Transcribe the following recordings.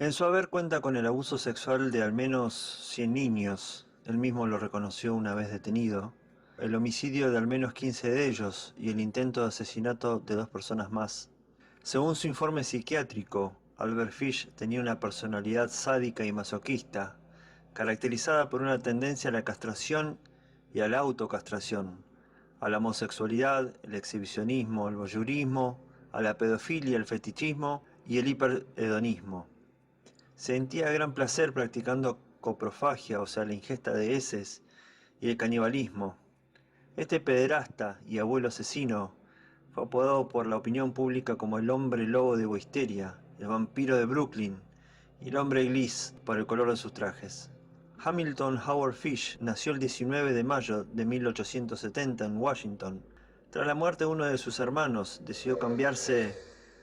En su haber cuenta con el abuso sexual de al menos 100 niños, él mismo lo reconoció una vez detenido, el homicidio de al menos 15 de ellos y el intento de asesinato de 2 personas más. Según su informe psiquiátrico, Albert Fish tenía una personalidad sádica y masoquista, caracterizada por una tendencia a la castración y a la autocastración, a la homosexualidad, el exhibicionismo, el voyeurismo, a la pedofilia, el fetichismo y el hiperhedonismo. Sentía gran placer practicando coprofagia, o sea, la ingesta de heces, y el canibalismo. Este pederasta y abuelo asesino fue apodado por la opinión pública como el hombre lobo de Wisteria, el vampiro de Brooklyn y el hombre glis por el color de sus trajes. Hamilton Howard Fish nació el 19 de mayo de 1870 en Washington. Tras la muerte de uno de sus hermanos, decidió cambiarse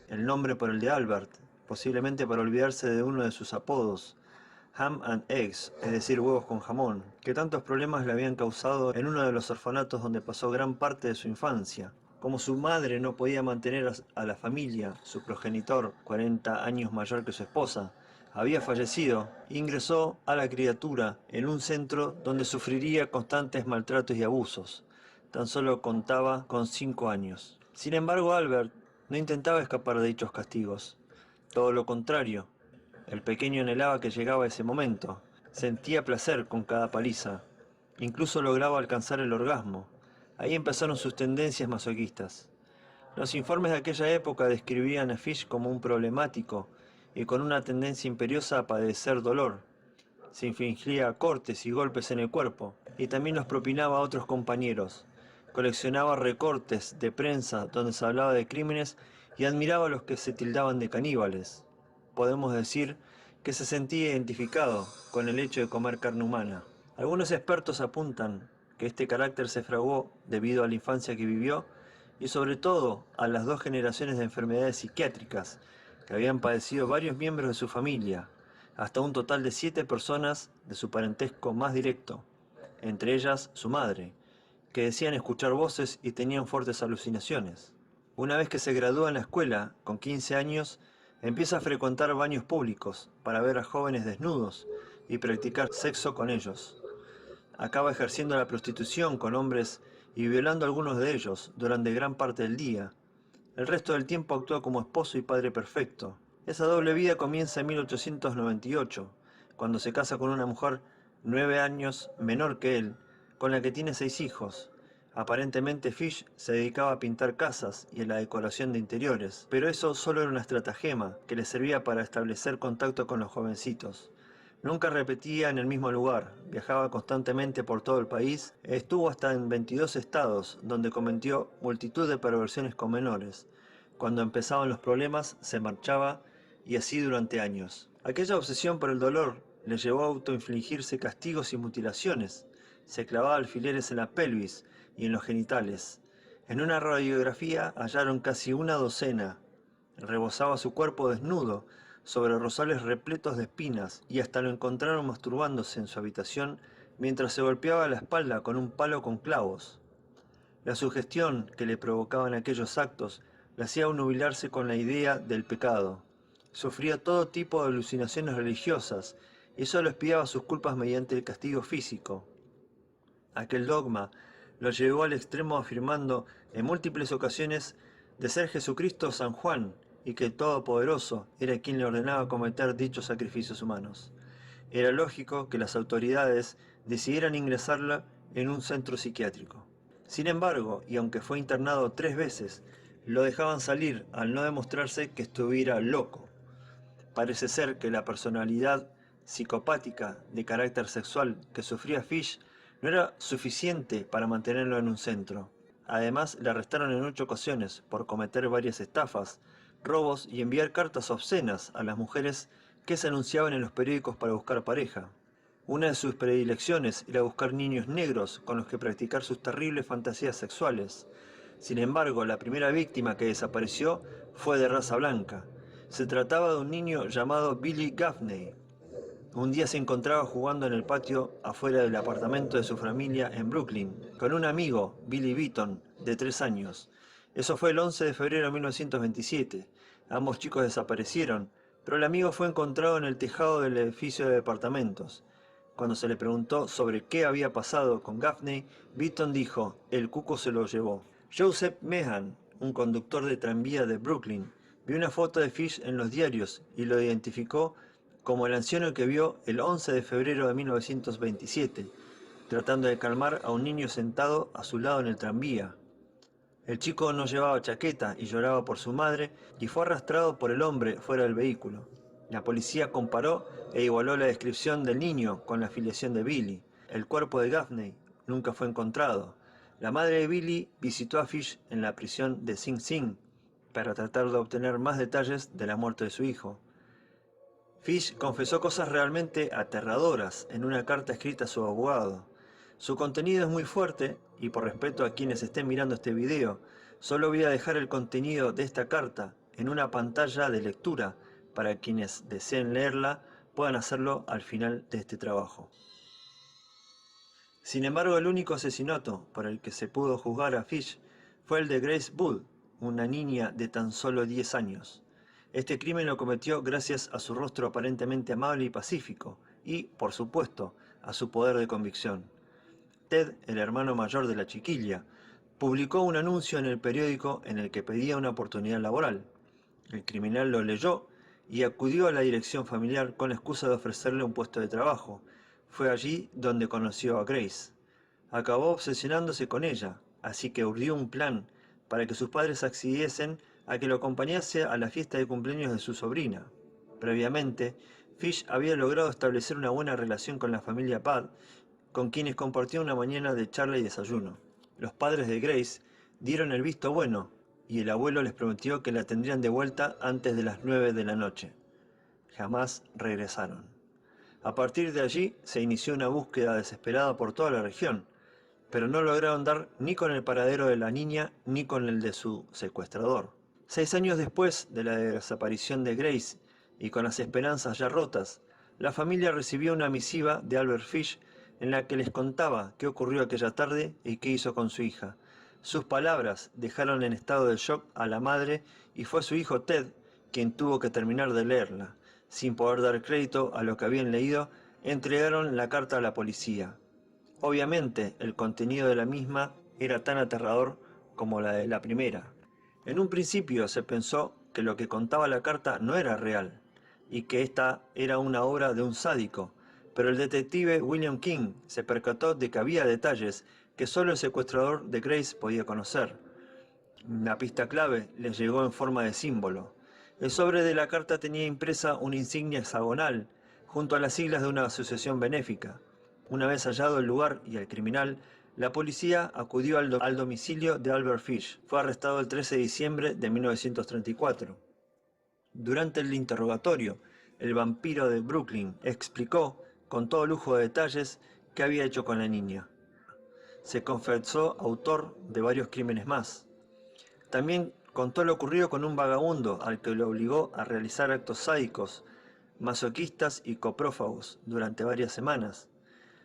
el nombre por el de Albert, posiblemente para olvidarse de uno de sus apodos, Ham and Eggs, es decir, huevos con jamón, que tantos problemas le habían causado en uno de los orfanatos donde pasó gran parte de su infancia. Como su madre no podía mantener a la familia, su progenitor, 40 años mayor que su esposa, había fallecido, ingresó a la criatura en un centro donde sufriría constantes maltratos y abusos. Tan solo contaba con 5 años. Sin embargo, Albert no intentaba escapar de dichos castigos. Todo lo contrario, el pequeño anhelaba que llegaba ese momento. Sentía placer con cada paliza. Incluso lograba alcanzar el orgasmo. Ahí empezaron sus tendencias masoquistas. Los informes de aquella época describían a Fish como un problemático y con una tendencia imperiosa a padecer dolor. Se infligía cortes y golpes en el cuerpo y también los propinaba a otros compañeros. Coleccionaba recortes de prensa donde se hablaba de crímenes y admiraba a los que se tildaban de caníbales. Podemos decir que se sentía identificado con el hecho de comer carne humana. Algunos expertos apuntan que este carácter se fraguó debido a la infancia que vivió y sobre todo a las 2 generaciones de enfermedades psiquiátricas que habían padecido varios miembros de su familia, hasta un total de 7 personas de su parentesco más directo, entre ellas su madre, que decían escuchar voces y tenían fuertes alucinaciones. Una vez que se gradúa en la escuela, con 15 años, empieza a frecuentar baños públicos para ver a jóvenes desnudos y practicar sexo con ellos. Acaba ejerciendo la prostitución con hombres y violando a algunos de ellos durante gran parte del día. El resto del tiempo actúa como esposo y padre perfecto. Esa doble vida comienza en 1898, cuando se casa con una mujer 9 años menor que él, con la que tiene 6 hijos. Aparentemente Fish se dedicaba a pintar casas y a la decoración de interiores, pero eso solo era una estratagema que le servía para establecer contacto con los jovencitos. Nunca repetía en el mismo lugar, viajaba constantemente por todo el país, estuvo hasta en 22 estados, donde cometió multitud de perversiones con menores. Cuando empezaban los problemas, se marchaba, y así durante años. Aquella obsesión por el dolor le llevó a autoinfligirse castigos y mutilaciones. Se clavaba alfileres en la pelvis y en los genitales. En una radiografía hallaron casi una docena. Rebosaba su cuerpo desnudo, sobre rosales repletos de espinas, y hasta lo encontraron masturbándose en su habitación mientras se golpeaba la espalda con un palo con clavos. La sugestión que le provocaban aquellos actos le hacía nubilarse con la idea del pecado. Sufría todo tipo de alucinaciones religiosas y solo expiaba sus culpas mediante el castigo físico. Aquel dogma lo llevó al extremo afirmando en múltiples ocasiones de ser Jesucristo San Juan y que el Todopoderoso era quien le ordenaba cometer dichos sacrificios humanos. Era lógico que las autoridades decidieran ingresarla en un centro psiquiátrico. Sin embargo, y aunque fue internado 3 veces, lo dejaban salir al no demostrarse que estuviera loco. Parece ser que la personalidad psicopática de carácter sexual que sufría Fish no era suficiente para mantenerlo en un centro. Además, le arrestaron en 8 ocasiones por cometer varias estafas, robos y enviar cartas obscenas a las mujeres que se anunciaban en los periódicos para buscar pareja. Una de sus predilecciones era buscar niños negros con los que practicar sus terribles fantasías sexuales. Sin embargo, la primera víctima que desapareció fue de raza blanca. Se trataba de un niño llamado Billy Gaffney. Un día se encontraba jugando en el patio afuera del apartamento de su familia en Brooklyn, con un amigo, Billy Beaton, de 3 años. Eso fue el 11 de febrero de 1927. Ambos chicos desaparecieron, pero el amigo fue encontrado en el tejado del edificio de departamentos. Cuando se le preguntó sobre qué había pasado con Gaffney, Beaton dijo: "El cuco se lo llevó". Joseph Meehan, un conductor de tranvía de Brooklyn, vio una foto de Fish en los diarios y lo identificó como el anciano que vio el 11 de febrero de 1927, tratando de calmar a un niño sentado a su lado en el tranvía. El chico no llevaba chaqueta y lloraba por su madre y fue arrastrado por el hombre fuera del vehículo. La policía comparó e igualó la descripción del niño con la filiación de Billy. El cuerpo de Gaffney nunca fue encontrado. La madre de Billy visitó a Fish en la prisión de Sing Sing para tratar de obtener más detalles de la muerte de su hijo. Fish confesó cosas realmente aterradoras en una carta escrita a su abogado. Su contenido es muy fuerte y por respeto a quienes estén mirando este video, solo voy a dejar el contenido de esta carta en una pantalla de lectura para quienes deseen leerla puedan hacerlo al final de este trabajo. Sin embargo, el único asesinato por el que se pudo juzgar a Fish fue el de Grace Bull, una niña de tan solo 10 años. Este crimen lo cometió gracias a su rostro aparentemente amable y pacífico y, por supuesto, a su poder de convicción. Ted, el hermano mayor de la chiquilla, publicó un anuncio en el periódico en el que pedía una oportunidad laboral. El criminal lo leyó y acudió a la dirección familiar con la excusa de ofrecerle un puesto de trabajo. Fue allí donde conoció a Grace. Acabó obsesionándose con ella, así que urdió un plan para que sus padres accediesen a que lo acompañase a la fiesta de cumpleaños de su sobrina. Previamente, Fish había logrado establecer una buena relación con la familia Pad, con quienes compartió una mañana de charla y desayuno. Los padres de Grace dieron el visto bueno y el abuelo les prometió que la tendrían de vuelta antes de las 9 de la noche. Jamás regresaron. A partir de allí se inició una búsqueda desesperada por toda la región, pero no lograron dar ni con el paradero de la niña ni con el de su secuestrador. 6 años después de la desaparición de Grace y con las esperanzas ya rotas, la familia recibió una misiva de Albert Fish en la que les contaba qué ocurrió aquella tarde y qué hizo con su hija. Sus palabras dejaron en estado de shock a la madre y fue su hijo Ted quien tuvo que terminar de leerla. Sin poder dar crédito a lo que habían leído, entregaron la carta a la policía. Obviamente, el contenido de la misma era tan aterrador como la de la primera. En un principio se pensó que lo que contaba la carta no era real y que esta era una obra de un sádico, pero el detective William King se percató de que había detalles que solo el secuestrador de Grace podía conocer. Una pista clave les llegó en forma de símbolo. El sobre de la carta tenía impresa una insignia hexagonal junto a las siglas de una asociación benéfica. Una vez hallado el lugar y el criminal, la policía acudió al domicilio de Albert Fish. Fue arrestado el 13 de diciembre de 1934. Durante el interrogatorio, el vampiro de Brooklyn explicó con todo lujo de detalles qué había hecho con la niña. Se confesó autor de varios crímenes más. También contó lo ocurrido con un vagabundo al que lo obligó a realizar actos sádicos, masoquistas y coprófagos durante varias semanas.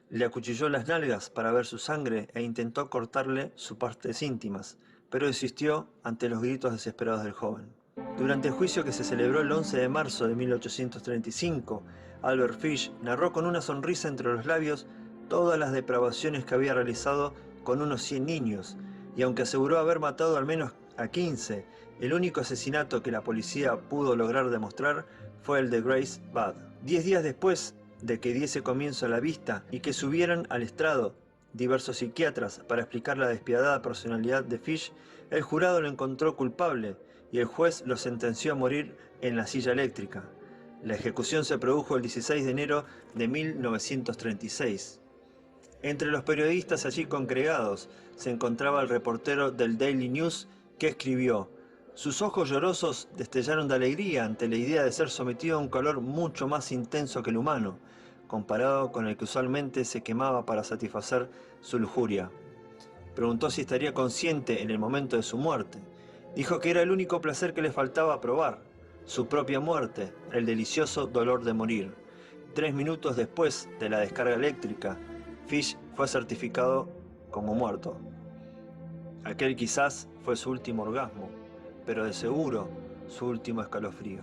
Le acuchilló las nalgas para ver su sangre e intentó cortarle sus partes íntimas, pero desistió ante los gritos desesperados del joven. Durante el juicio que se celebró el 11 de marzo de 1835, Albert Fish narró con una sonrisa entre los labios todas las depravaciones que había realizado con unos 100 niños, y aunque aseguró haber matado al menos a 15, el único asesinato que la policía pudo lograr demostrar fue el de Grace Budd. 10 días después de que diese comienzo a la vista y que subieran al estrado diversos psiquiatras para explicar la despiadada personalidad de Fish, el jurado lo encontró culpable y el juez lo sentenció a morir en la silla eléctrica. La ejecución se produjo el 16 de enero de 1936. Entre los periodistas allí congregados se encontraba el reportero del Daily News que escribió: sus ojos llorosos destellaron de alegría ante la idea de ser sometido a un calor mucho más intenso que el humano, comparado con el que usualmente se quemaba para satisfacer su lujuria. Preguntó si estaría consciente en el momento de su muerte. Dijo que era el único placer que le faltaba probar, su propia muerte, el delicioso dolor de morir. 3 minutos después de la descarga eléctrica, Fish fue certificado como muerto. Aquel quizás fue su último orgasmo, pero de seguro su último escalofrío.